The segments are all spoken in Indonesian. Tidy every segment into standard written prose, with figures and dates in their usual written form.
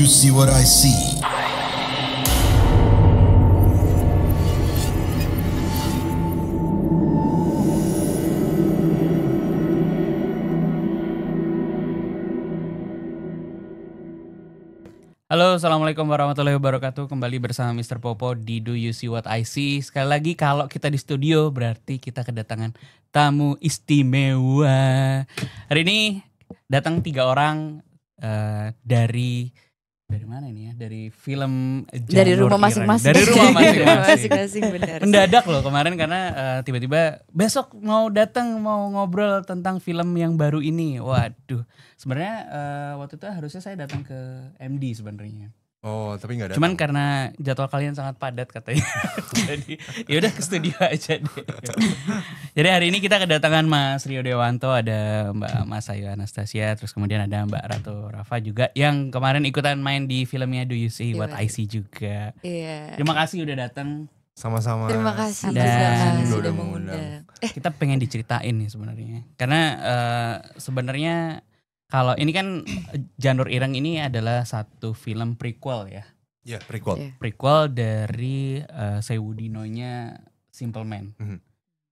you see what I see? Halo, assalamualaikum warahmatullahi wabarakatuh. Kembali bersama Mr. Popo di Do You See What I See. Sekali lagi kalau kita di studio berarti kita kedatangan tamu istimewa. Hari ini datang 3 orang dari mana ini ya? Dari film dari Janur rumah Ireng. masing-masing. Dari rumah masing-masing. Masing-masing benar. Mendadak loh kemarin karena tiba-tiba besok mau datang mau ngobrol tentang film yang baru ini. Waduh, sebenarnya waktu itu harusnya saya datang ke MD sebenarnya. Oh, tapi nggak datang. Cuman karena jadwal kalian sangat padat katanya. Jadi ya udah ke studio aja deh. Jadi hari ini kita kedatangan Mas Rio Dewanto, ada Mbak Mas Ayu Anastasia, terus kemudian ada Mbak Ratu Rafa juga yang kemarin ikutan main di filmnya Do You See What I See juga. Iya. Terima kasih udah datang. Sama-sama. Terima kasih Dan sudah udah mengundang. Kita pengen diceritain nih sebenarnya. Karena sebenarnya kalau ini kan Janur Ireng ini adalah satu film prequel ya. Ya, prequel. Iya. Prequel dari Sewudinonya Simple Man.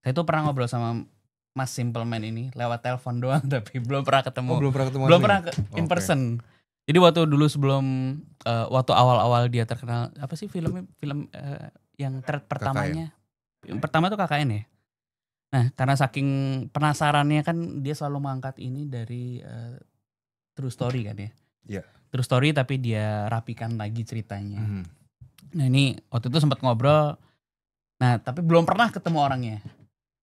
Saya tuh pernah ngobrol sama Mas Simple Man ini lewat telepon doang tapi belum pernah ketemu. Oh, belum pernah ketemu. Belum asli? pernah in person. Jadi waktu dulu sebelum waktu awal-awal dia terkenal, apa sih film yang thread pertamanya? Yang pertama tuh KKN ya. Nah, karena saking penasarannya kan dia selalu mengangkat ini dari True Story kan ya. Iya. True Story tapi dia rapikan lagi ceritanya. Mhm. Nah, ini waktu itu sempat ngobrol. Nah, tapi belum pernah ketemu orangnya.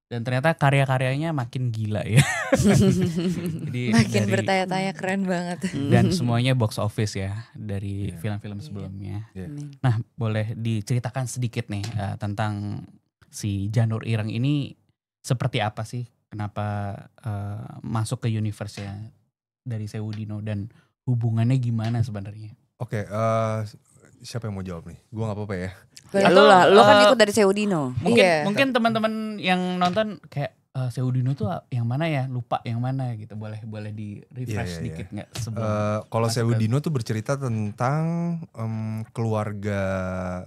Dan ternyata karya-karyanya makin gila ya. Jadi Makin dari- bertanya-tanya, keren banget. dan semuanya box office ya dari Iya. film-film sebelumnya. Iya. Nah, boleh diceritakan sedikit nih tentang si Janur Ireng ini seperti apa sih? Kenapa masuk ke universe-nya dari Sewudino dan hubungannya gimana sebenarnya? Oke, siapa yang mau jawab nih? Gua nggak apa-apa ya. Lu lah, lu kan ikut dari Sewudino. Mungkin teman-teman yang nonton kayak Sewudino tuh yang mana ya? Lupa yang mana gitu. Boleh di refresh Iya, iya, sedikit iya. nggak sebelum Kalau masuk ke- Sewudino tuh bercerita tentang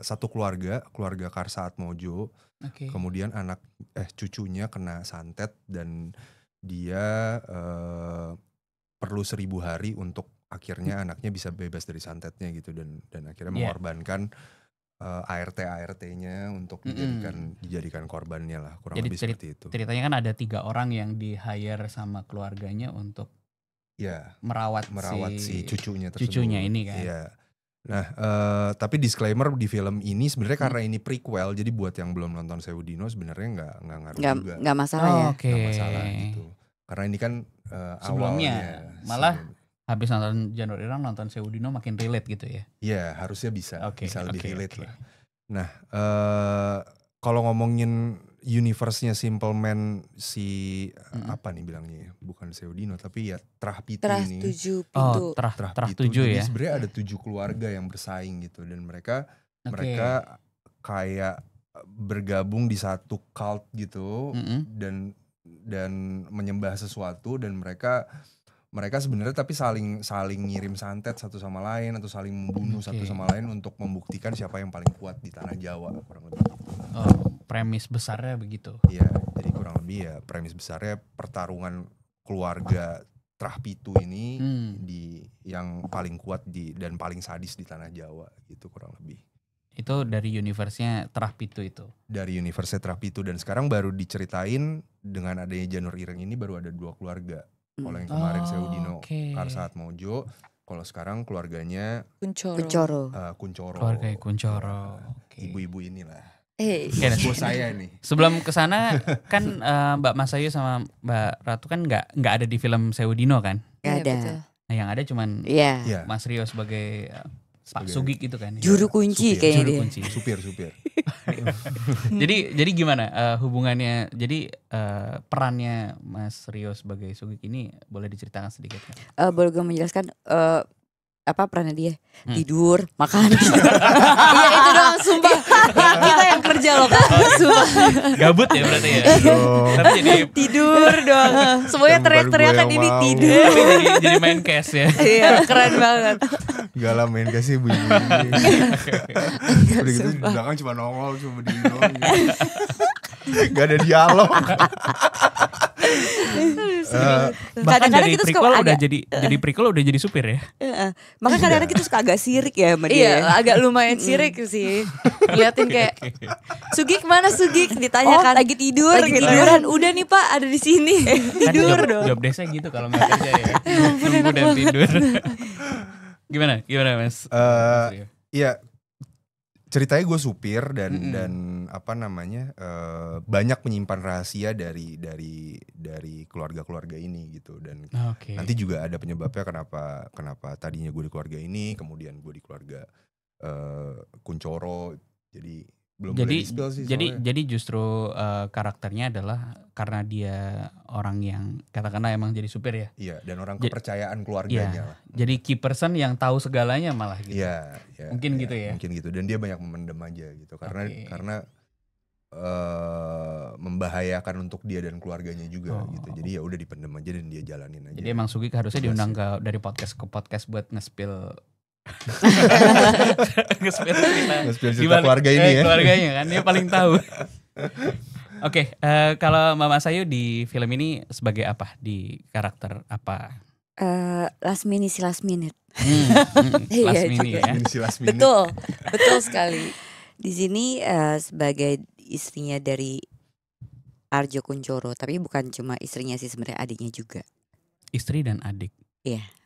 satu keluarga Karsa Atmojo. Oke. Kemudian cucunya kena santet dan dia perlu 1000 hari untuk akhirnya anaknya bisa bebas dari santetnya gitu dan akhirnya Iya. mengorbankan ART-nya untuk dijadikan korbannya lah, kurang Jadi lebih seperti itu. Ceritanya kan ada 3 orang yang di hire sama keluarganya untuk Ya, merawat si cucunya tersebut. cucunya ini kan. Iya. Nah, tapi disclaimer di film ini sebenarnya karena ini prequel, jadi buat yang belum nonton Sewudino sebenarnya nggak ngaruh juga. Nggak masalah ya. Oke. Nggak masalah gitu. Karena ini kan Sebelumnya, awalnya. malah habis nonton Janur Ireng nonton Sewudino makin relate gitu ya. Iya, harusnya bisa Oke, lebih oke, relate oke. lah. Nah, kalau ngomongin universe-nya Simple Man apa nih bilangnya ya? Bukan Sewudino tapi ya Trah Pitu Terah ini. 7 pintu. Oh, terah Pitu. 7 Jadi ya. sebenarnya ada 7 keluarga yang bersaing gitu dan mereka Oke. kayak bergabung di satu cult gitu Mm-mm. dan menyembah sesuatu dan mereka sebenarnya tapi saling ngirim santet satu sama lain atau saling membunuh Oke. satu sama lain untuk membuktikan siapa yang paling kuat di tanah Jawa kurang lebih gitu. Oh, premis besarnya begitu. Iya, jadi kurang lebih ya premis besarnya pertarungan keluarga Trah Pitu ini di yang paling kuat dan paling sadis di tanah Jawa gitu kurang lebih. Itu dari universe-nya Terah Pitu itu. Dari universe Trah Pitu dan sekarang baru diceritain dengan adanya Janur Ireng ini baru ada 2 keluarga. Kalau yang kemarin Sewudino oke. Karsa Atmojo, kalau sekarang keluarganya Kuncoro. Kuncoro. Keluarga Kuncoro. Oke. Ibu-ibu inilah. Oke, Bos saya nih. Sebelum kesana kan Mbak Mas Ayu sama Mbak Ratu kan nggak ada di film Sewudino kan? Nggak ada. Nah, yang ada cuman Iya. Iya. Mas Rio sebagai Pak Sebagai Sugik gitu kan. Juru kunci supir, kayaknya Juru dia. kunci. Supir. Jadi gimana hubungannya? Jadi perannya Mas Rio sebagai Sugik ini boleh diceritakan sedikit kan? Boleh gue menjelaskan apa perannya dia Hmm. tidur makan. Iya itu doang sumpah. Kita yang kerja loh Kak. Sumpah. Gabut ya berarti ya. Dong. Tapi jadi Tidur doang. Semuanya Kan bukan teriak-teriakan gue yang ini mau. tidur. tapi jadi main cast ya. Iya keren banget. Gak lah main kasih bu ini. Udah gitu di belakang cuma nongol cuma berdiri doang gitu. Gak ada dialog. Bahkan Kadang-kadang dari kita suka prequel udah agak- jadi prequel udah jadi supir ya. Makanya kadang-kadang kita suka agak sirik ya sama dia. Iya agak lumayan sirik sih. Liatin kayak Sugik mana Sugik ditanyakan. Lagi tidur Lagi gitu. tiduran. Udah nih Pak ada di sini. Kan Tidur job, dong. job desa gitu kalau nggak kerja ya. Nunggu dan tidur. Gimana Mas? Iya ceritanya gue supir dan Mm-mm. dan apa namanya banyak menyimpan rahasia dari keluarga-keluarga ini gitu dan Oke. nanti juga ada penyebabnya kenapa tadinya gue di keluarga ini kemudian gue di keluarga Kuncoro jadi belum boleh di-spill sih soalnya. Jadi justru karakternya adalah karena dia orang yang katakanlah emang jadi supir ya. Iya dan orang Jadi- kepercayaan keluarganya lah. Jadi key person yang tahu segalanya malah gitu. Iya, Mungkin gitu ya? Mungkin gitu dan dia banyak memendam aja gitu Oke. karena membahayakan untuk dia dan keluarganya juga Oh. gitu. Jadi ya udah dipendam aja dan dia jalanin aja. Jadi emang Sugik harusnya Tugasnya. diundang dari podcast ke podcast buat nge-spill nge-spill cerita. Nge-spill cerita Gimana- keluarga ini ya. Keluarganya kan dia paling tahu. Oke, kalau Mama Sayu di film ini sebagai apa? Di karakter apa? Last minute sih last minute. Iya, Last mini juga. ya. Last minute. Betul sekali. Di sini sebagai istrinya dari Arjo Kuncoro, tapi bukan cuma istrinya sih sebenarnya adiknya juga. Istri dan adik.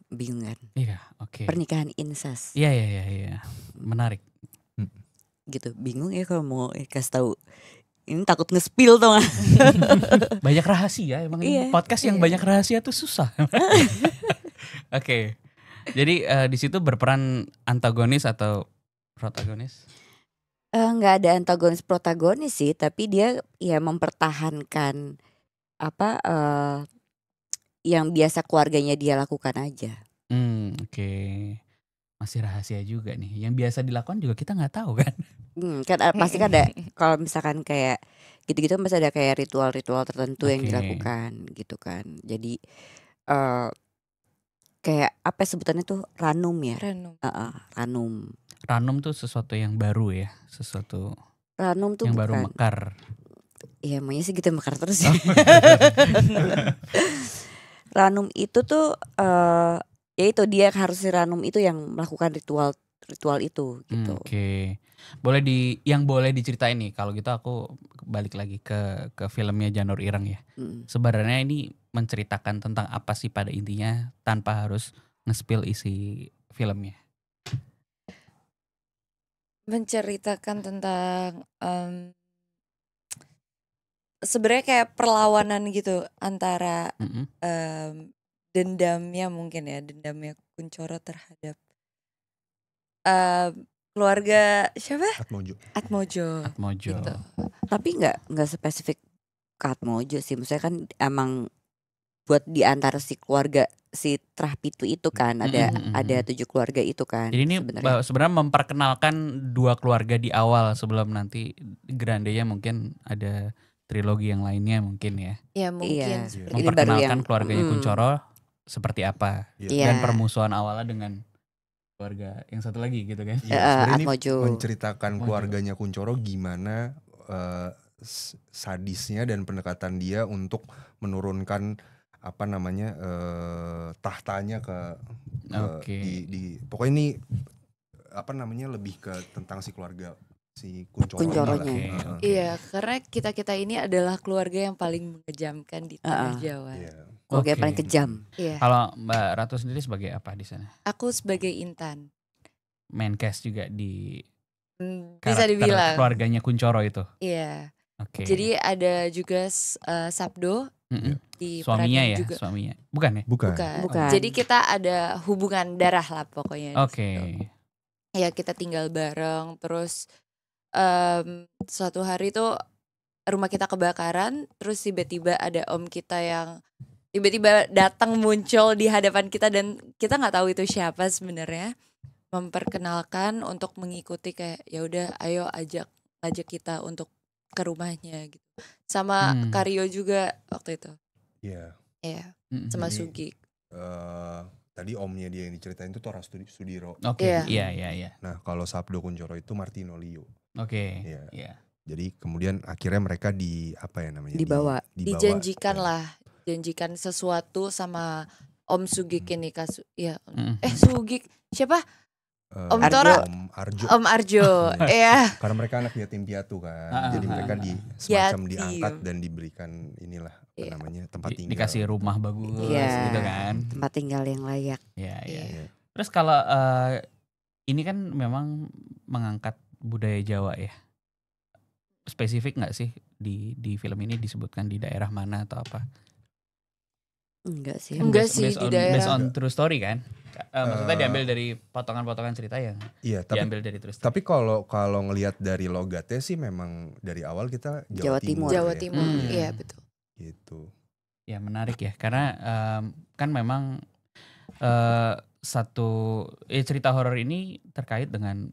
Bingung kan? Iya, oke. Pernikahan incest Iya. Menarik. gitu. Bingung ya kalau mau kasih tahu. Ini takut nge-spill tau gak? Banyak rahasia emang ini Iya, podcast yang iya. banyak rahasia tuh susah. Oke. Jadi di situ berperan antagonis atau protagonis? Nggak ada antagonis protagonis sih, tapi dia ya mempertahankan apa yang biasa keluarganya dia lakukan aja. Oke. Masih rahasia juga nih. Yang biasa dilakukan juga kita nggak tahu kan. Kan pasti kan ada kalau misalkan kayak gitu-gitu pasti ada kayak ritual-ritual tertentu yang Oke. dilakukan gitu kan. Jadi kayak apa sebutannya tuh ranum ya. Random. Ranum. Ranum tuh sesuatu yang baru ya, sesuatu Ranum tuh yang baru bukan. mekar. Iya maunya sih gitu mekar terus ya. Ranum itu tuh ya itu dia harus si Ranum itu yang melakukan ritual itu gitu. Oke. Yang boleh diceritain nih kalau gitu aku balik lagi ke filmnya Janur Ireng ya. Mm. Sebenarnya ini menceritakan tentang apa sih pada intinya tanpa harus nge-spill isi filmnya. Menceritakan tentang sebenarnya kayak perlawanan gitu antara Mm-mm. dendamnya mungkin ya, dendamnya Kuncoro terhadap keluarga siapa? Atmojo. Atmojo. Mojo. Gitu. Tapi nggak spesifik Katmojo sih, maksudnya kan emang buat di antara si keluarga si Trahpitu itu kan ada 7 keluarga itu kan. Jadi ini sebenarnya. sebenarnya memperkenalkan 2 keluarga di awal sebelum nanti grandenya mungkin ada trilogi yang lainnya mungkin ya. Ya mungkin Iya. seperti Ini baru Memperkenalkan yang- keluarganya Kuncoro seperti apa Iya. dan permusuhan awalnya dengan keluarga yang satu lagi gitu kan. Iya, sebenarnya ini Atmojo. menceritakan Atmojo. keluarganya Kuncoro gimana sadisnya dan pendekatan dia untuk menurunkan apa namanya tahtanya ke Oke. di pokoknya ini apa namanya lebih ke tentang si keluarga si Kuncoro Kuncoronya. ini lah. Oke. Iya, karena kita ini adalah keluarga yang paling mengejamkan di tanah Jawa. Iya. Keluarga yang Oke. paling kejam. Iya. Kalau Mbak Ratu sendiri sebagai apa di sana? Aku sebagai Intan. Main cast juga di Bisa karakter dibilang. keluarganya Kuncoro itu. Iya. Oke. Jadi ada juga Sabdo Mm-mm. di Suaminya peranan ya, juga. suaminya. Bukan ya? Bukan. Bukan. Jadi kita ada hubungan darah lah pokoknya. di Oke. situ. Ya kita tinggal bareng. Terus suatu hari tuh rumah kita kebakaran. Terus tiba-tiba ada om kita yang tiba-tiba datang muncul di hadapan kita dan kita nggak tahu itu siapa sebenarnya, memperkenalkan untuk mengikuti kayak ya udah ayo ajak kita untuk ke rumahnya gitu. Sama Karyo juga waktu itu. Iya. Iya, sama Ini, Sugi. Tadi omnya dia yang diceritain itu Tora Sudiro. Oke, Iya. iya. Nah kalau Sabdo Kuncoro itu Martino Liu. Oke. Iya. Iya. Jadi kemudian akhirnya mereka Dibawa. Dijanjikan lah, janjikan sesuatu sama Om Sugik ini ya. Sugik siapa? Om Arjo. Tora, Arjo. Om Arjo. Iya. Karena mereka anak yatim piatu kan. Jadi mereka semacam Yatim. diangkat dan diberikan inilah tempat tinggal. Dikasih rumah bagus Iya. gitu kan. Tempat tinggal yang layak. Iya. Iya. Terus kalau ini kan memang mengangkat budaya Jawa ya. Spesifik nggak sih di film ini disebutkan di daerah mana atau apa? Enggak sih. Enggak sih, di daerah. Based on true story kan? Maksudnya diambil dari potongan-potongan cerita yang Iya, diambil dari true story. tapi kalau ngelihat dari logatnya sih memang dari awal kita Jawa Timur. Jawa ya. Timur, iya betul. Gitu. Ya menarik ya karena kan memang satu cerita horor ini terkait dengan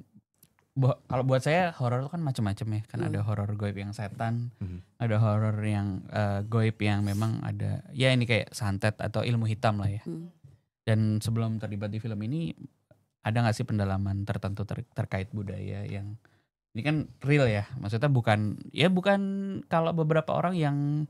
kalau buat saya horor itu kan macam-macam ya kan ada horor goib yang setan, ada horor yang goib yang memang ada ya ini kayak santet atau ilmu hitam lah ya. Dan sebelum terlibat di film ini ada nggak sih pendalaman tertentu terkait budaya yang ini kan real ya, maksudnya bukan kalau beberapa orang yang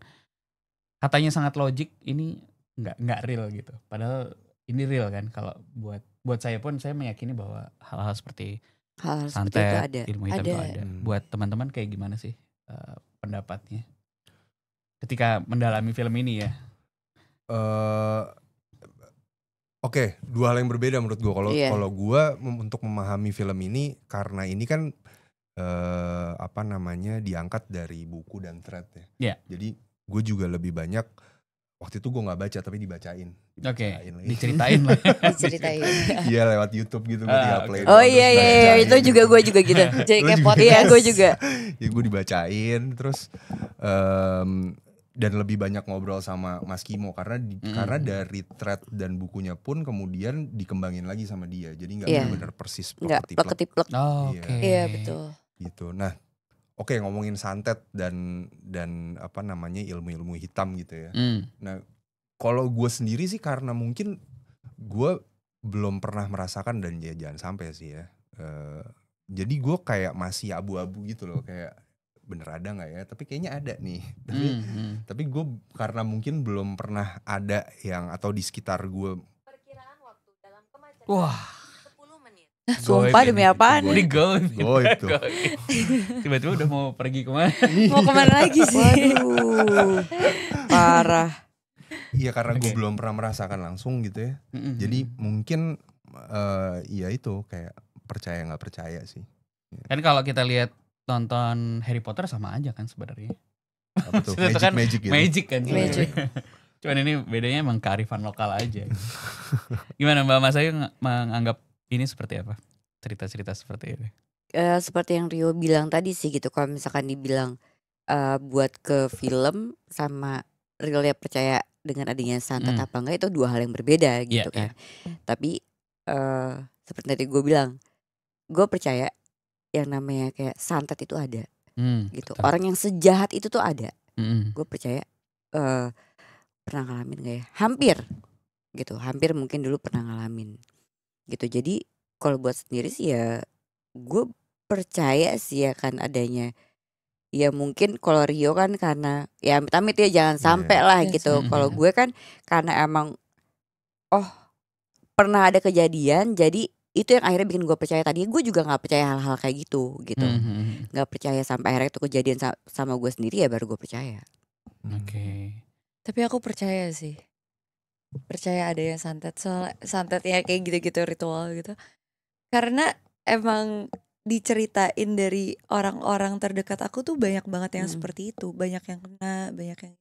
katanya sangat logik ini nggak real gitu. Padahal ini real kan. Kalau buat saya pun saya meyakini bahwa hal-hal seperti Hal seperti itu santet, ada. ilmu hitam itu ada. Buat teman-teman kayak gimana sih pendapatnya ketika mendalami film ini ya? Oke, dua hal yang berbeda menurut gue. Kalau gue untuk memahami film ini karena ini kan diangkat dari buku dan thread ya. Iya. Jadi gue juga lebih banyak waktu itu gue nggak baca tapi dibacain. Oke, diceritain lah. Diceritain. Iya lewat YouTube gitu gue tinggal play. Oh iya itu juga gue juga gitu. Jadi kayak podcast gue juga. Ya gue dibacain terus dan lebih banyak ngobrol sama Mas Kimo karena dari thread dan bukunya pun kemudian dikembangin lagi sama dia. Jadi nggak benar-benar persis plek-ketiplek. Oh, oke. Iya betul. Gitu. Nah, oke, ngomongin santet dan ilmu-ilmu hitam gitu ya. Nah, kalau gue sendiri sih karena mungkin gue belum pernah merasakan dan ya jangan sampai sih ya. Jadi gue kayak masih abu-abu gitu loh, kayak bener ada nggak ya? Tapi kayaknya ada nih. Tapi gue karena mungkin belum pernah ada yang atau di sekitar gue. Perkiraan waktu dalam kemacetan. Wah. 10 menit. Sumpah demi apaan? Ini goib. Goib tuh. Tiba-tiba udah mau pergi kemana? Mau kemana lagi sih? Waduh. Parah. Iya karena gue belum pernah merasakan langsung gitu ya. Jadi mungkin ya itu kayak percaya nggak percaya sih. Kan kalau kita lihat nonton Harry Potter sama aja kan sebenarnya. Apa tuh? Itu kan Magic gitu. Magic kan. Magic. Cuman ini bedanya emang kearifan lokal aja. Gimana Mbak Mas Ayu menganggap ini seperti apa? Cerita-cerita seperti ini. Seperti yang Rio bilang tadi sih gitu. Kalau misalkan dibilang buat ke film sama realnya percaya dengan adanya santet apa enggak, itu dua hal yang berbeda gitu kan. Tapi seperti tadi gue bilang, gue percaya yang namanya kayak santet itu ada gitu. Betul. Orang yang sejahat itu tuh ada. Gue percaya pernah ngalamin gak ya? Hampir mungkin dulu pernah ngalamin gitu. Jadi kalau buat sendiri sih ya gue percaya sih ya kan adanya. Ya mungkin kalau Rio kan karena ya amit-amit ya jangan sampai lah gitu. Kalau gue kan karena emang pernah ada kejadian, jadi itu yang akhirnya bikin gue percaya. Tadi gue juga nggak percaya hal-hal kayak gitu, nggak percaya sampai akhirnya itu kejadian sama gue sendiri, ya baru gue percaya. Oke. Tapi aku percaya sih. Percaya ada yang santet. Soal santet ya kayak gitu-gitu ritual gitu. Karena emang diceritain dari orang-orang terdekat aku tuh banyak banget yang seperti itu. Banyak yang kena, banyak yang.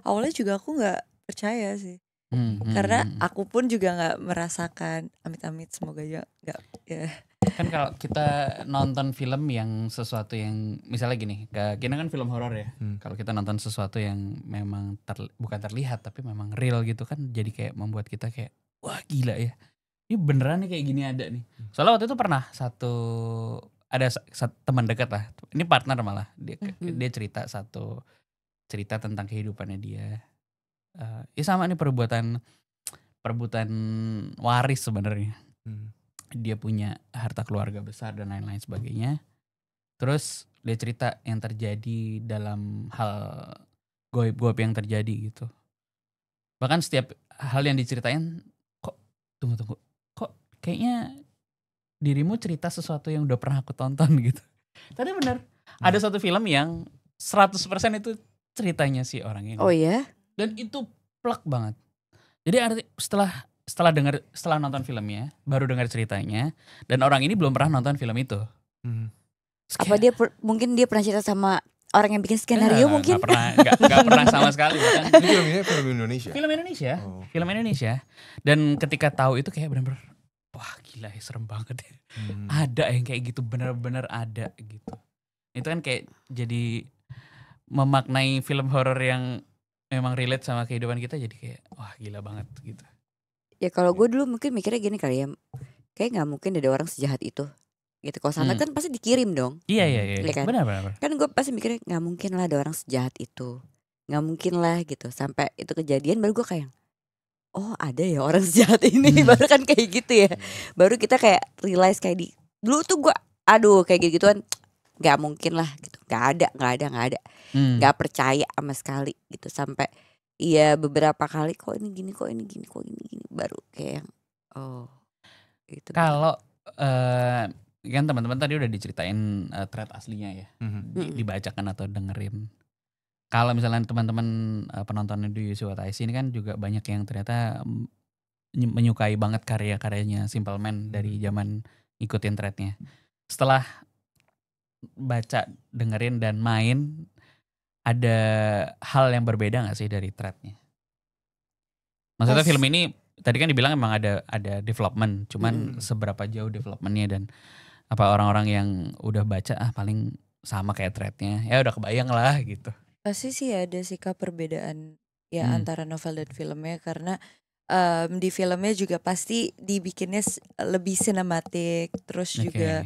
Awalnya juga aku gak percaya sih. Karena aku pun juga gak merasakan, amit-amit semoga aja gak ya. Kan kalau kita nonton film yang sesuatu yang misalnya gini, kita kan film horor ya. Kalau kita nonton sesuatu yang memang bukan terlihat tapi memang real gitu kan, jadi kayak membuat kita kayak wah gila ya. Ini beneran nih kayak gini ada nih. Soalnya waktu itu pernah ada teman dekat lah. Ini partner malah. Dia cerita tentang kehidupannya dia. Ya sama nih perebutan waris sebenarnya. Dia punya harta keluarga besar dan lain-lain sebagainya. Terus dia cerita yang terjadi dalam hal goib-goib yang terjadi gitu. Bahkan setiap hal yang diceritain kok tunggu kok kayaknya dirimu cerita sesuatu yang udah pernah aku tonton gitu. Tapi benar ada satu film yang 100% itu ceritanya si orang ini. Oh ya? Dan itu plek banget. Jadi setelah nonton filmnya, baru dengar ceritanya, dan orang ini belum pernah nonton film itu. Apa mungkin dia pernah cerita sama orang yang bikin skenario mungkin? Gak pernah sama sekali. Ini film Indonesia? Film Indonesia. Dan ketika tahu itu kayak benar-benar, wah gila ya serem banget ya. Ada yang kayak gitu, benar-benar ada gitu. Itu kan kayak jadi memaknai film horor yang memang relate sama kehidupan kita, jadi kayak wah gila banget gitu. Ya kalau gue dulu mungkin mikirnya gini kali ya, kayak nggak mungkin ada orang sejahat itu gitu. Kalau santet kan pasti dikirim dong. Iya kan? Benar. Kan gue pasti mikirnya nggak mungkin lah ada orang sejahat itu, nggak mungkin lah gitu. Sampai itu kejadian baru gue kayak oh ada ya orang sejahat ini. Baru kan kayak gitu ya. Baru kita kayak realize kayak dulu tuh gue aduh kayak gitu-gituan nggak mungkin lah gitu, nggak ada nggak percaya sama sekali gitu. Sampai iya beberapa kali kok ini gini baru kayak oh gitu. Kalau kan teman-teman tadi udah diceritain thread aslinya ya, dibacakan atau dengerin. Kalau misalnya teman-teman penonton Do You See What I See ini kan juga banyak yang ternyata menyukai banget karya-karyanya Simple Man dari zaman ikutin threadnya. Setelah baca, dengerin dan main, ada hal yang berbeda gak sih dari threadnya? Maksudnya film ini tadi kan dibilang emang ada development, cuman seberapa jauh developmentnya dan apa orang-orang yang udah baca paling sama kayak threadnya, ya udah kebayang lah gitu. Pasti sih ada sikap perbedaan ya antara novel dan filmnya, karena di filmnya juga pasti dibikinnya lebih sinematik, terus juga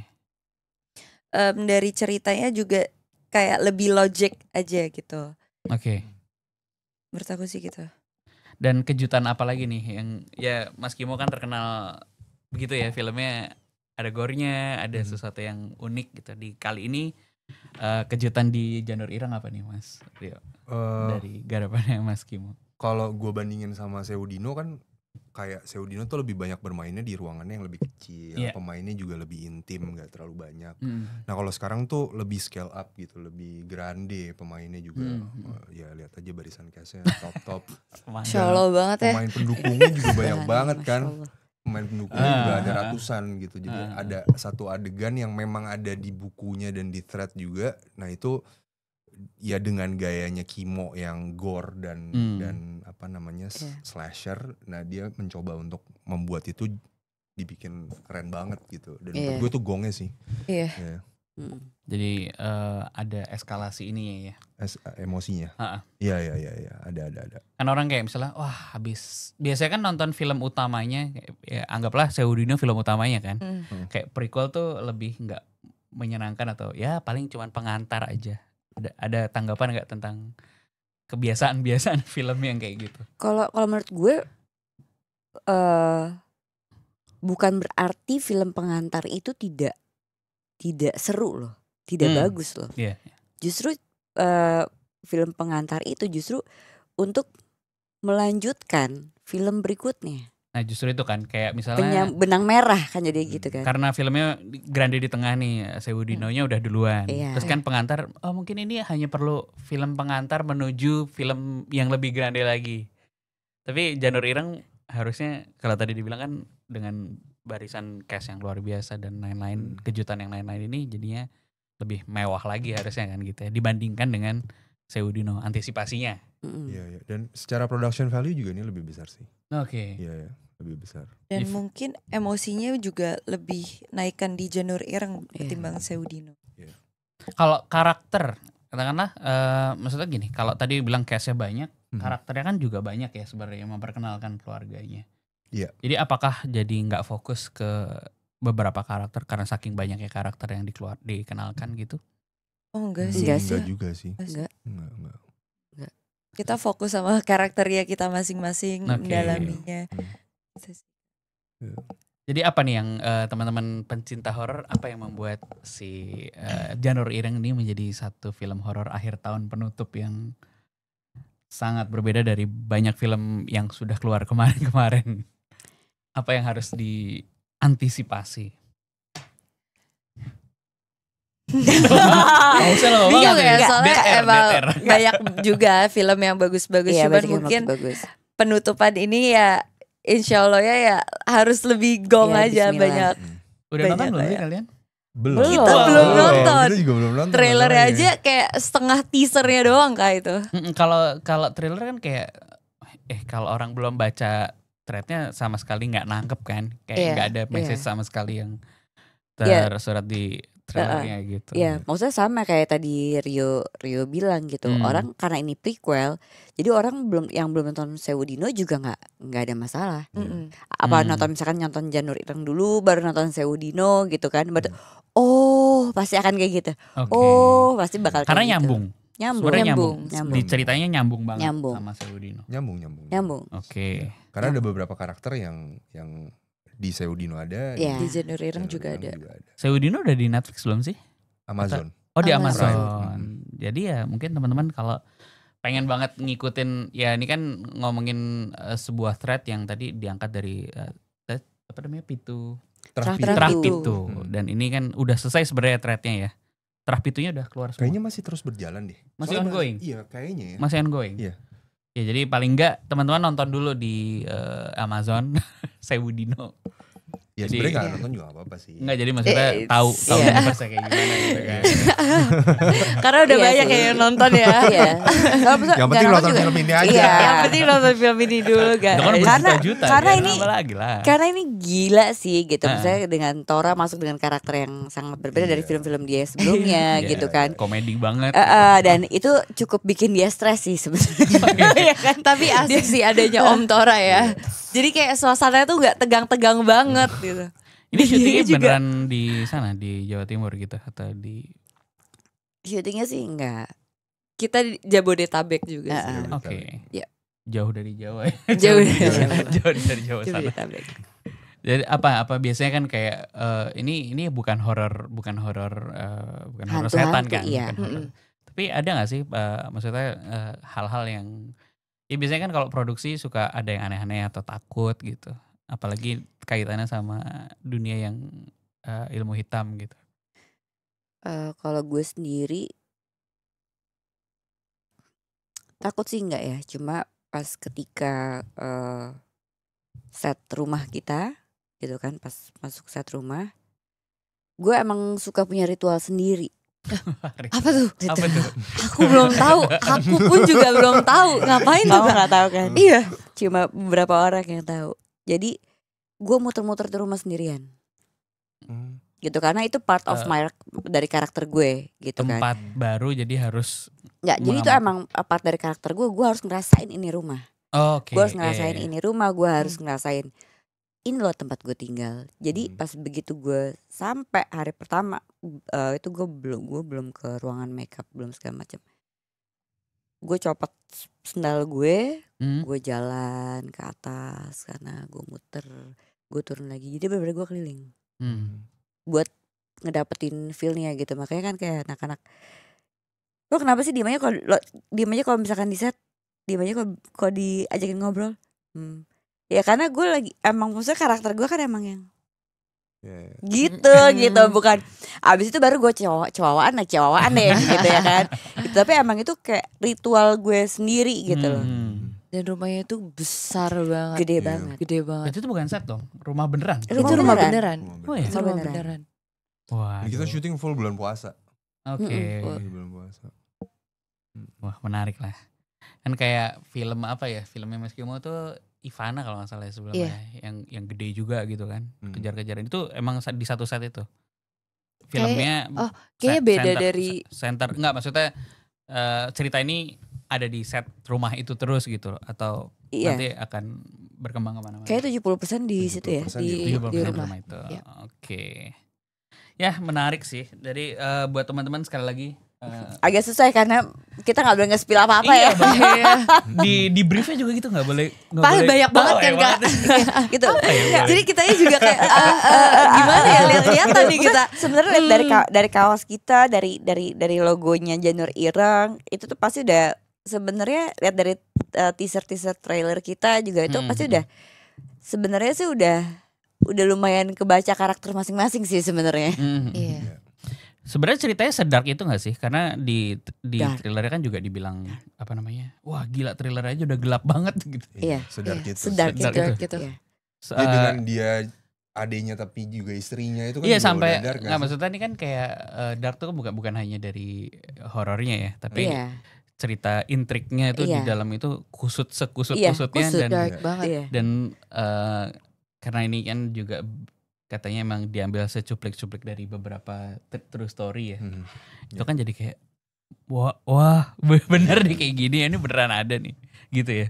dari ceritanya juga kayak lebih logic aja gitu. Menurut aku sih gitu. Dan kejutan apa lagi nih yang ya Mas Kimo kan terkenal begitu ya, filmnya ada gore-nya, ada sesuatu yang unik gitu. Di kali ini kejutan di Janur Ireng apa nih Mas Rio? Dari garapannya Mas Kimo. Kalau gue bandingin sama Seudino kan kayak Seudino tuh lebih banyak bermainnya di ruangannya yang lebih kecil, pemainnya juga lebih intim, gak terlalu banyak. Nah kalau sekarang tuh lebih scale up gitu, lebih grande pemainnya juga. Ya lihat aja barisan castnya top. Masya Allah banget ya. Pemain pendukungnya juga banyak banget kan. Pemain pendukungnya juga ada ratusan gitu. Jadi ada satu adegan yang memang ada di bukunya dan di thread juga. Nah itu ya dengan gayanya Kimo yang gore dan apa namanya slasher. Nah dia mencoba untuk membuat itu dibikin keren banget gitu. Dan menurut gue tuh gongnya sih. Jadi ada eskalasi ini ya. Emosinya. Iya ada. Kan orang kayak misalnya wah biasanya kan nonton film utamanya ya, anggaplah Seudino film utamanya kan. Kayak prequel tuh lebih nggak menyenangkan atau ya paling cuman pengantar aja. Ada tanggapan nggak tentang kebiasaan film yang kayak gitu? Kalau menurut gue bukan berarti film pengantar itu tidak seru loh, tidak bagus loh. Justru film pengantar itu justru untuk melanjutkan film berikutnya. Nah justru itu kan kayak misalnya benang merah kan jadi gitu kan. Karena filmnya grande di tengah nih, Seudinonya udah duluan. Terus kan pengantar, mungkin ini hanya perlu film pengantar menuju film yang lebih grande lagi. Tapi Janur Ireng harusnya kalau tadi dibilang kan dengan barisan cast yang luar biasa dan lain-lain, kejutan yang lain-lain ini jadinya lebih mewah lagi harusnya kan gitu ya, dibandingkan dengan Seudino antisipasinya. Iya. Dan secara production value juga ini lebih besar sih. Oke. Iya. Lebih besar. Dan mungkin emosinya juga lebih naikkan di Janur Ireng ketimbang Seudino. Kalau karakter, katakanlah maksudnya gini, kalau tadi bilang cast-nya banyak, karakternya kan juga banyak ya sebenarnya memperkenalkan keluarganya. Iya. Jadi apakah jadi nggak fokus ke beberapa karakter karena saking banyaknya karakter yang dikenalkan gitu? Oh enggak sih. Enggak juga sih. Enggak. Kita fokus sama karakternya kita masing-masing, mendalaminya. Jadi apa nih yang teman-teman pencinta horor, apa yang membuat si Janur Ireng ini menjadi satu film horor akhir tahun penutup yang sangat berbeda dari banyak film yang sudah keluar kemarin-kemarin? Apa yang harus diantisipasi? Bingung ya, soalnya emang BTR. banyak juga film yang bagus-bagus. Iya, Cuman banyak yang mungkin bagus. penutupan ini ya insya Allah ya harus lebih gong Ya, aja bismillah. banyak. Udah nonton Banyak belum sih banyak. kalian? Belum. Kita belum nonton. Kita juga belum nonton. Trailernya masalahnya. aja kayak setengah teasernya doang kak itu. Kalau trailer kan kayak kalau orang belum baca threadnya sama sekali nggak nangkep kan, kayak Iya, nggak ada message sama sekali yang tersurat di trailernya gitu. Iya, maksudnya sama kayak tadi Rio bilang gitu. Orang karena ini prequel, jadi orang yang belum nonton Seudino juga nggak ada masalah. Apa nonton misalkan nonton Janur Ireng dulu, baru nonton Seudino gitu kan. Baru, oh pasti akan kayak gitu. Oke. Oh pasti bakal Karena kayak nyambung. gitu. Nyambung. Sebenarnya Nyambung. Di ceritanya nyambung banget Nyambung. sama Seudino. Nyambung. Oke. Karena ada beberapa karakter yang di Seudino ada, Iya. Di Janur Ireng juga ada. Seudino udah di Netflix belum sih? Amazon. Oh di Amazon. Amazon. Jadi ya mungkin teman-teman kalau pengen banget ngikutin, ya ini kan ngomongin sebuah thread yang tadi diangkat dari apa namanya Pitu. Terah Pitu. Dan ini kan udah selesai sebenarnya threadnya ya. Terah Pitunya udah keluar semua. Kayaknya masih terus berjalan deh. Masih Soalnya ongoing? Iya kayaknya ya. Masih ongoing. Iya. Ya jadi paling enggak teman-teman nonton dulu di Amazon Seudino. Ya Jadi- sebenarnya nggak nonton juga nggak apa-apa sih. Enggak, jadi maksudnya tahu iya. universe kayak gimana gitu kan. Karena udah Iya banyak sih. yang nonton ya. Iya. Kalau misalnya Yang penting jangan nonton juga. film ini aja. Iya. Yang penting nonton film ini dulu guys. Itu kan berjuta-juta. karena kan, ini- apa lagi lah. Karena ini gila sih gitu. Ah. Misalnya dengan Tora masuk dengan karakter yang sangat berbeda dari Iya. film-film dia sebelumnya Iya, gitu kan. Komedi banget. Dan itu cukup bikin dia stres sih sebenarnya. Iya kan? Tapi asik sih adanya Om Tora ya. Jadi kayak suasananya tuh nggak tegang-tegang banget gitu. Ini syutingnya juga. beneran di sana di Jawa Timur gitu atau di Syutingnya sih enggak. Kita di Jabodetabek juga sih. Heeh. Oke. Iya. Jauh dari Jawa ya. Jauh dari Jauh Jawa. Jauh dari Jawa sana. Jabodetabek. Jadi apa biasanya kan kayak ini bukan horor setan kan, iya. bukan horor. Tapi ada nggak sih maksudnya hal-hal yang ya biasanya kan kalau produksi suka ada yang aneh-aneh atau takut gitu. Apalagi kaitannya sama dunia yang ilmu hitam gitu. Kalau gue sendiri takut sih enggak ya. Cuma pas ketika set rumah kita gitu kan, pas masuk set rumah, gue emang suka punya ritual sendiri. Apa tuh? Apa tuh? Aku belum tahu. Aku pun juga belum tahu. Ngapain tuh? Kamu Kak? nggak tahu kan? Iya. Cuma beberapa orang yang tahu. Jadi gue muter-muter di rumah sendirian gitu, karena itu part of dari karakter gue gitu kan. Tempat baru jadi harus Nggak, jadi itu emang part dari karakter gue. Gue harus ngerasain ini rumah. oke. Gue harus ngerasain iya. ini rumah. Gue harus ngerasain ini loh tempat gue tinggal. Jadi pas begitu gue sampai hari pertama itu gue belum ke ruangan makeup, belum segala macam. Gue copot sendal gue jalan ke atas karena gue muter, gue turun lagi. Jadi bener-bener gue keliling buat ngedapetin feel-nya gitu. Makanya kan kayak anak-anak, lo kenapa sih diem aja kalau misalkan di set, diem aja kalau diajakin ngobrol. Ya karena gue lagi emang maksudnya karakter gue kan emang yang gitu bukan abis itu baru gue cewawaan deh gitu ya kan gitu. Tapi emang itu kayak ritual gue sendiri gitu loh. Dan rumahnya itu besar banget. Gede Iya. banget. Gede banget. Itu bukan set dong, rumah beneran. Rumah Itu rumah beneran. beneran. Oh ya. Itu rumah beneran. beneran. Wah. Kita syuting full bulan puasa. Oke. Di bulan puasa. Wah, menarik lah. Kan kayak film apa ya? Filmnya Mas Kimo tuh Ivana kalau nggak salah ya sebelumnya, yang gede juga gitu kan, kejar-kejaran itu emang di satu set itu. Filmnya kayaknya beda dari center, enggak maksudnya cerita ini ada di set rumah itu terus gitu atau nanti akan berkembang kemana-mana? Kayak 70% di situ ya, di rumah itu. Oke. Ya menarik sih. Jadi buat teman-teman sekali lagi agak susah karena kita nggak boleh nge-spill apa-apa iya, ya. di briefnya juga gitu nggak boleh. Banyak banget kan Kak. Gitu. Jadi kitanya juga kayak gimana ya lihat-lihatan nih kita. Sebenarnya lihat dari kaos kita, dari logonya Janur Ireng itu tuh pasti udah sebenarnya lihat dari teaser trailer kita juga itu pasti udah sebenarnya sih udah lumayan kebaca karakter masing-masing sih sebenarnya. Iya. Sebenarnya ceritanya sedark itu gak sih? Karena di trailernya kan juga dibilang apa namanya? Wah gila trailer aja udah gelap banget gitu. Iya. Sedark gitu. Sedark gitu. Ya, dengan dia adenya tapi juga istrinya itu kan iya juga sampai udah dark, nggak maksudnya ini kan kayak dark tuh bukan hanya dari horornya ya, tapi cerita intriknya itu di dalam itu sekusutnya dan dark banget. Dan karena ini kan juga katanya emang diambil secuplik-cuplik dari beberapa true story ya. Itu kan jadi kayak wah bener nih kayak gini, ini beneran ada nih gitu ya.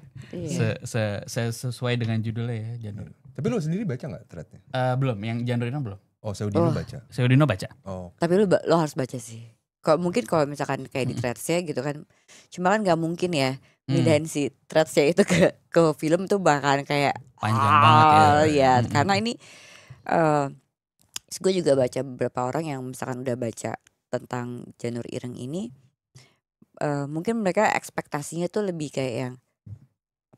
Sesuai dengan judulnya ya Janur. Tapi lo sendiri baca gak threadnya? Belum, yang Janurino belum. Oh Seudino baca? Seudino baca. Oh. Tapi lo harus baca sih. Mungkin kalau misalkan kayak di threadsnya gitu kan. Cuma kan gak mungkin ya mindahin si threadsnya itu ke film tuh bakalan kayak panjang banget ya. Karena ini gue juga baca beberapa orang yang misalkan udah baca tentang Janur Ireng ini, mungkin mereka ekspektasinya tuh lebih kayak yang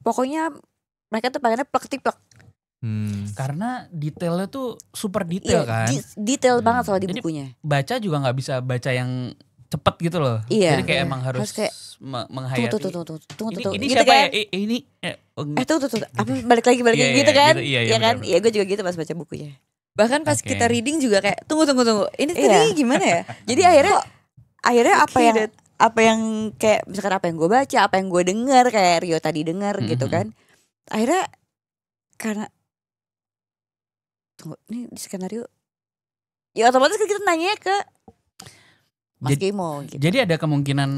pokoknya mereka tuh pengennya plek-tiplek. Karena detailnya tuh super detail kan. Detail banget soal di bukunya. Baca juga nggak bisa baca yang cepet gitu loh. Jadi kayak emang harus kayak menghayati. Tunggu. Ini gitu siapa kan? ya? Ini tunggu. Apa balik lagi gitu kan? Iya kan? Iya gue juga gitu pas baca bukunya. Bahkan pas kita reading juga kayak tunggu. Ini tadi gimana ya? Jadi akhirnya apa yang kayak misalkan apa yang gue baca, apa yang gue dengar kayak Rio tadi dengar gitu kan. Akhirnya karena tunggu, ini di skenario ya otomatis kita nanya ke Mas Kimo gitu. Jadi ada kemungkinan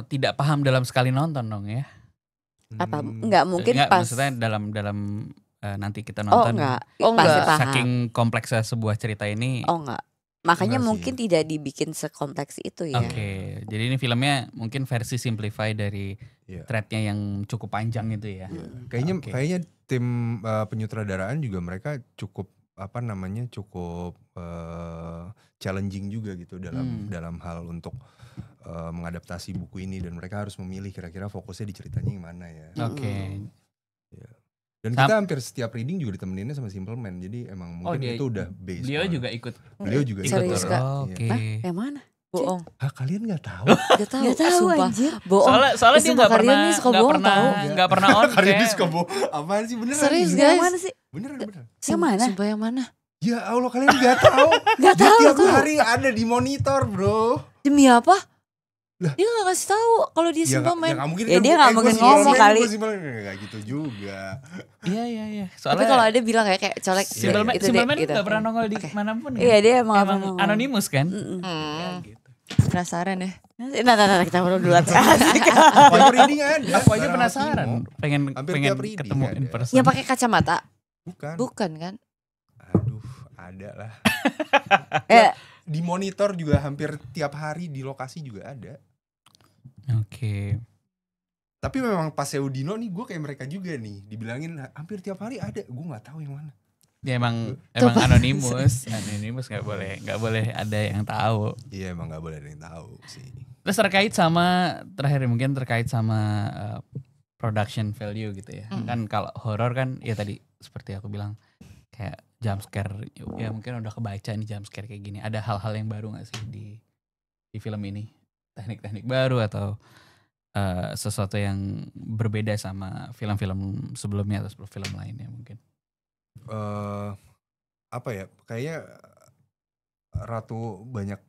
tidak paham dalam sekali nonton dong ya? Apa? Enggak mungkin pas. Maksudnya dalam nanti kita nonton. Enggak. Saking kompleksnya sebuah cerita ini. Enggak. Makanya mungkin tidak dibikin sekompleks itu ya. Oke. Jadi ini filmnya mungkin versi simplify dari threadnya yang cukup panjang itu ya. Kayaknya tim penyutradaraan juga mereka cukup cukup challenging juga gitu dalam hal untuk mengadaptasi buku ini, dan mereka harus memilih kira-kira fokusnya di ceritanya yang mana ya. Oke. Ya. Dan kita hampir setiap reading juga ditemeninnya sama Simple Man, jadi emang mungkin itu udah base. Beliau juga ikut. Serius Kak? Oke. Yang mana? Bohong. Kalian nggak tahu? Gak tahu anjir. Bohong. Soalnya dia nggak pernah on. Kalian suka bohong. Apaan sih beneran? Serius guys? Yang mana sih? Beneran. Yang mana? Sumpah yang mana? Ya Allah, kalian nggak tahu? Nggak tahu. Tiap hari ada di monitor bro. Demi apa? Dia gak kasih tahu kalau dia Simple Man. Ya dia gak mungkin ngomong kali. Gak gitu juga. Iya. Tapi kalau ada bilang kayak colek Simple Man gak pernah nongol di manapun. Iya dia emang anonimus kan. Penasaran ya. Nah kita baru duluan. Aku aja penasaran. Pengen ketemu in person. Yang pakai kacamata? Bukan kan? Aduh, ada lah. Di monitor juga hampir tiap hari, di lokasi juga ada. Oke. Tapi memang pas Seudino nih gue kayak mereka juga nih, dibilangin hampir tiap hari ada, gue nggak tahu yang mana. Ya emang anonimus nggak boleh ada yang tahu. Iya emang nggak boleh ada yang tahu sih. Terus terkait sama production value gitu ya. Kan kalau horor kan ya tadi seperti aku bilang kayak jump scare ya mungkin udah kebaca nih jump scare kayak gini. Ada hal-hal yang baru gak sih di film ini? Teknik-teknik baru atau sesuatu yang berbeda sama film-film sebelumnya atau film lainnya mungkin? Apa ya? Kayaknya Ratu banyak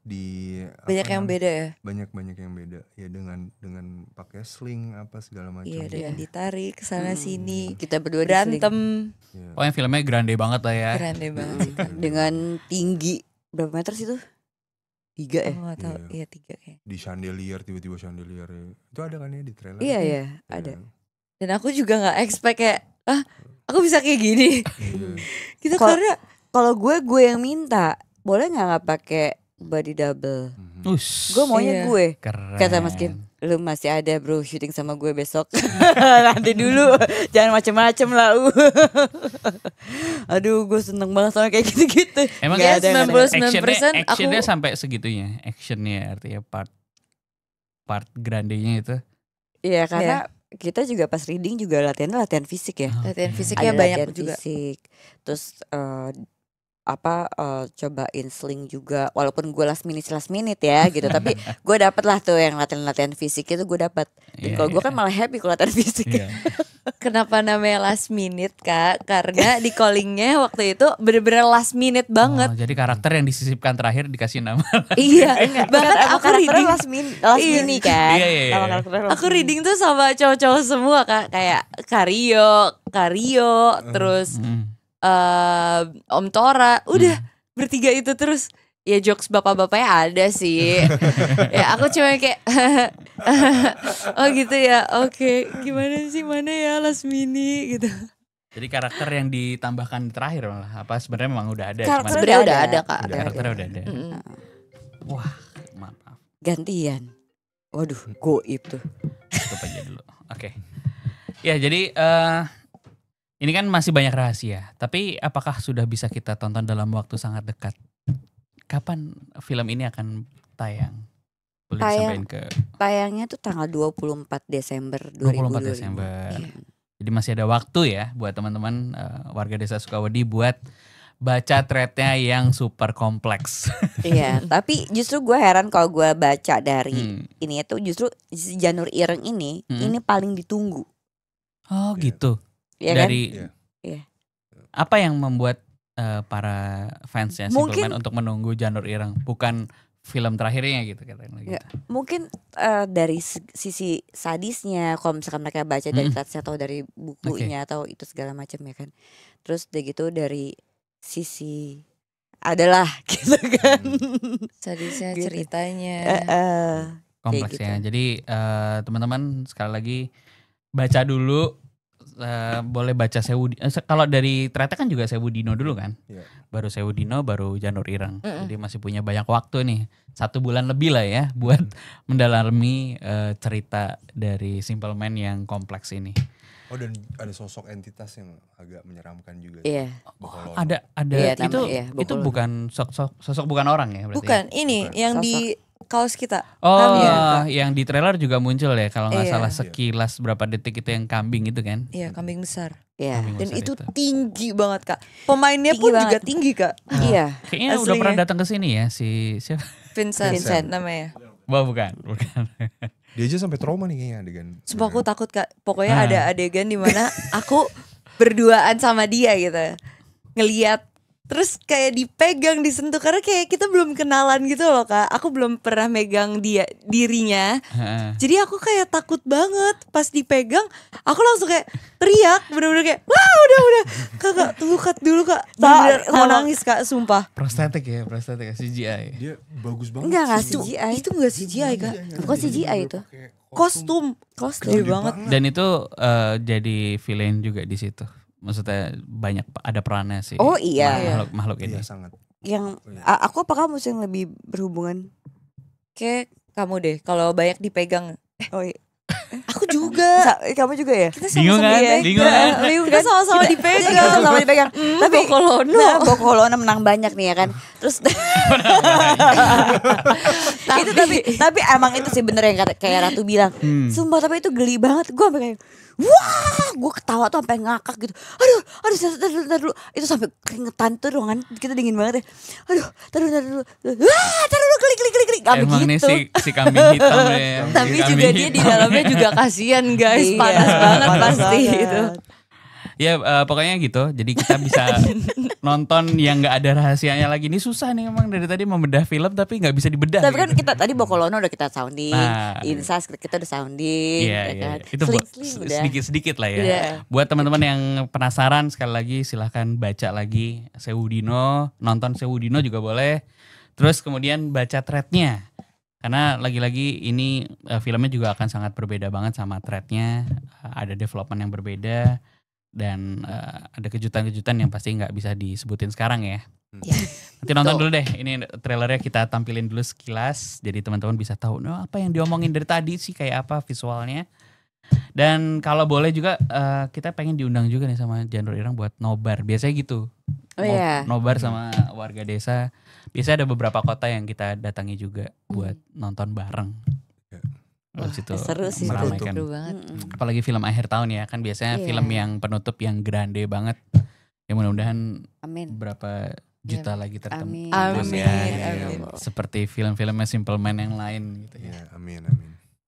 yang beda ya. Banyak yang beda ya, dengan pakai sling apa segala macam. Iya, dengan ditarik kesana sini. Kita berdua berantem. Pokoknya filmnya grande banget lah ya. Grande banget. Dengan tinggi berapa meter sih tuh? 3 ya? Oh gak tau, iya 3 kayak. Di chandelier, tiba-tiba chandelier ya. Itu ada kan ya di trailer? Iya ada. Dan aku juga gak expect kayak, aku bisa kayak gini. Gitu karena kalau gue yang minta, boleh nggak pakai body double? Gue maunya gue. Keren. Kata Mas Kim, lu masih ada bro syuting sama gue besok. Nanti dulu, jangan macem-macem lah. Aduh, gue seneng banget sama kayak gitu-gitu. Emang ya, 99% actionnya sampai segitunya. Actionnya artinya part grandenya itu. Iya karena kita juga pas reading juga latihan fisik ya. Latihan fisiknya banyak juga. Fisik. Terus cobain sling juga, walaupun gue last minute ya gitu, tapi gue dapet lah tuh yang latihan fisik itu gue dapet. Dan kalau gue kan malah happy kalau latihan fisik. Kenapa namanya last minute Kak? Karena di callingnya waktu itu bener-bener last minute banget. Jadi karakter yang disisipkan terakhir dikasih nama. Iya. Bahkan aku reading last minute kan. Iya. Aku reading tuh sama cowok-cowok semua Kak, kayak Kario, terus Om Tora, udah bertiga itu terus. Ya jokes bapak-bapaknya ada sih. Ya aku cuma kayak oh gitu ya, oke. Gimana sih, mana ya last minute gitu. Jadi karakter yang ditambahkan terakhir malah apa sebenarnya memang udah ada? Sebenarnya udah ada Kak. Karakternya udah ada. Wah, maaf. Gantian. Waduh, goib tuh. Tutup aja dulu. Oke. Ya jadi ini kan masih banyak rahasia. Tapi apakah sudah bisa kita tonton dalam waktu sangat dekat? Kapan film ini akan tayang? Boleh disampaikan ke... Tayangnya tuh tanggal 24 Desember 2020. 24 Desember. Jadi masih ada waktu ya buat teman-teman warga Desa Sukawedi buat baca threadnya yang super kompleks. Iya, tapi justru gue heran kalau gue baca dari ini itu justru Janur Ireng ini paling ditunggu. Oh gitu. Ya dari kan? apa yang membuat para fansnya Simple Man untuk menunggu Janur Ireng, bukan film terakhirnya gitu katanya gitu. Mungkin dari sisi sadisnya, kalau misalkan mereka baca dari threadsnya atau dari bukunya atau itu segala macam ya kan. Terus udah gitu dari sisi adalah gitu kan. Sadisnya gitu. Ceritanya kompleks gitu. ya. Jadi teman-teman sekali lagi baca dulu. Boleh baca Sewu. Kalau dari ternyata kan juga Sewu Dino dulu kan. Baru Sewu Dino, baru Janur Ireng. Jadi masih punya banyak waktu nih. 1 bulan lebih lah ya buat mendalami cerita dari Simple Man yang kompleks ini. Oh, dan ada sosok entitas yang agak menyeramkan juga. Iya. Ada itu bukan sosok bukan orang ya berarti. Bukan, ini yang Sosok. di kaos kita. Oh, yang di trailer juga muncul ya kalau nggak salah sekilas berapa detik itu yang kambing itu kan? Iya, kambing besar. Iya. Dan itu tinggi banget Kak. Pemainnya pun juga tinggi Kak. Iya. Kayaknya udah pernah datang ke sini ya si siapa? Vincent namanya. Wah, bukan. Dia aja sampai trauma nih kayaknya adegan. Sumpah aku takut Kak. Pokoknya ada adegan di mana aku berduaan sama dia gitu. Ngeliat terus kayak dipegang, disentuh, karena kayak kita belum kenalan gitu loh Kak. Aku belum pernah megang dirinya. Jadi aku kayak takut banget pas dipegang. Aku langsung kayak teriak, bener-bener kayak wah udah Kakak tunggu cut dulu Kak. Bener mau nangis Kak, sumpah. Prostetik CGI. Dia bagus banget. Enggak CGI. Itu enggak CGI Kak. Bukan CGI itu. Kostum gede banget. Dan itu jadi villain juga di situ. Maksudnya banyak ada perannya sih. Oh iya. Makhluk ini. Iya, sangat. Yang aku apa kamu sih yang lebih berhubungan? Kayak kamu deh kalau banyak dipegang. Oh iya. Aku juga. Kamu juga ya? Kita Bingung kan? Kita sama-sama dipegang. Sama dipegang. Tapi Bokolono menang banyak nih ya kan. Terus itu tapi emang itu sih bener yang kayak Ratu bilang. Sumpah tapi itu geli banget. Gue sampai kayak wah, gue ketawa tuh sampai ngakak gitu. Aduh, tar dulu. Itu sampai keringetan tuh ruangan kita dingin banget ya. Aduh, tar dulu. Wah, tar dulu klik. Gak emang begitu. nih si kambing hitam ya. Tapi juga dia di dalamnya juga kasihan guys, panas banget pasti itu. Ya pokoknya gitu. Jadi kita bisa nonton yang nggak ada rahasianya lagi. Ini susah nih emang dari tadi membedah film tapi nggak bisa dibedah. Tapi kan gitu. kita tadi Bokolono udah kita sounding, Nah, Insas kita udah sounding, Iya, ya kan. Itu Sling-sling udah. sedikit-sedikit lah ya. Udah. Buat teman-teman yang penasaran sekali lagi silahkan baca lagi Sewudino, nonton Sewudino juga boleh. Terus kemudian baca threadnya. Karena lagi-lagi ini filmnya juga akan sangat berbeda banget sama threadnya. Ada development yang berbeda. Dan ada kejutan-kejutan yang pasti nggak bisa disebutin sekarang ya. Nanti nonton dulu deh, ini trailernya kita tampilin dulu sekilas. Jadi teman-teman bisa tahu apa yang diomongin dari tadi sih, kayak apa visualnya. Dan kalau boleh juga kita pengen diundang juga nih sama Janur Ireng buat nobar. Biasanya gitu, nobar sama warga desa. Biasanya ada beberapa kota yang kita datangi juga buat nonton bareng. Wah, seru sih, meramaikan. seru banget. Apalagi film akhir tahun ya, kan biasanya film yang penutup yang grande banget. Ya mudah-mudahan berapa juta lagi tertemu. Amin. Seperti film-filmnya Simple Man yang lain gitu ya. Amin.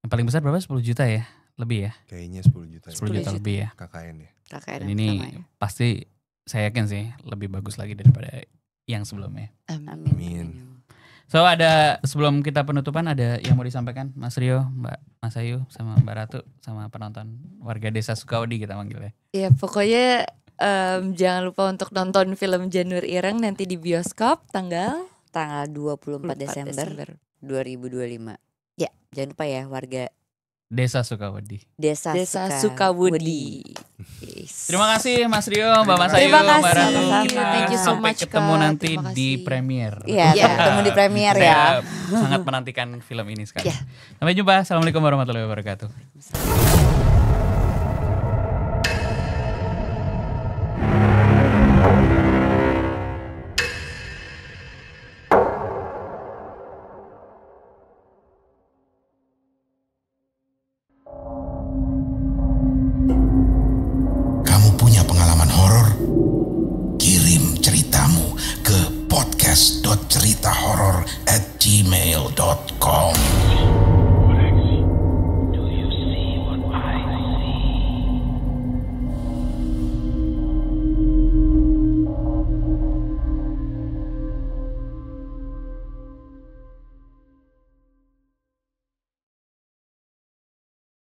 Yang paling besar berapa? 10 juta ya? Lebih ya? Kayaknya 10 juta. 10 juta lebih ya. KKN ya. Dan ini pasti saya yakin sih lebih bagus lagi daripada yang sebelumnya. Amin. So ada, sebelum kita penutupan ada yang mau disampaikan Mas Rio, Mbak Mas Ayu, sama Mbak Ratu, sama penonton warga desa Sukawedi kita manggilnya. Ya pokoknya jangan lupa untuk nonton film Janur Ireng nanti di bioskop tanggal 24 Desember 2025. Ya, jangan lupa ya warga Desa Sukawedi. Desa Sukawedi. Yes. Terima kasih Mas Rio, Mbak Mas Ayu, Terima kasih. Mbak Ratu. Thank you so Sampai much, ketemu Kak. nanti Terima di kasih. premier. Iya, ketemu di premier ya. Saya sangat menantikan film ini sekali. Sampai jumpa. Assalamualaikum warahmatullahi wabarakatuh. Kamu punya pengalaman horor? Kirim ceritamu ke podcast.ceritahoror@gmail.com.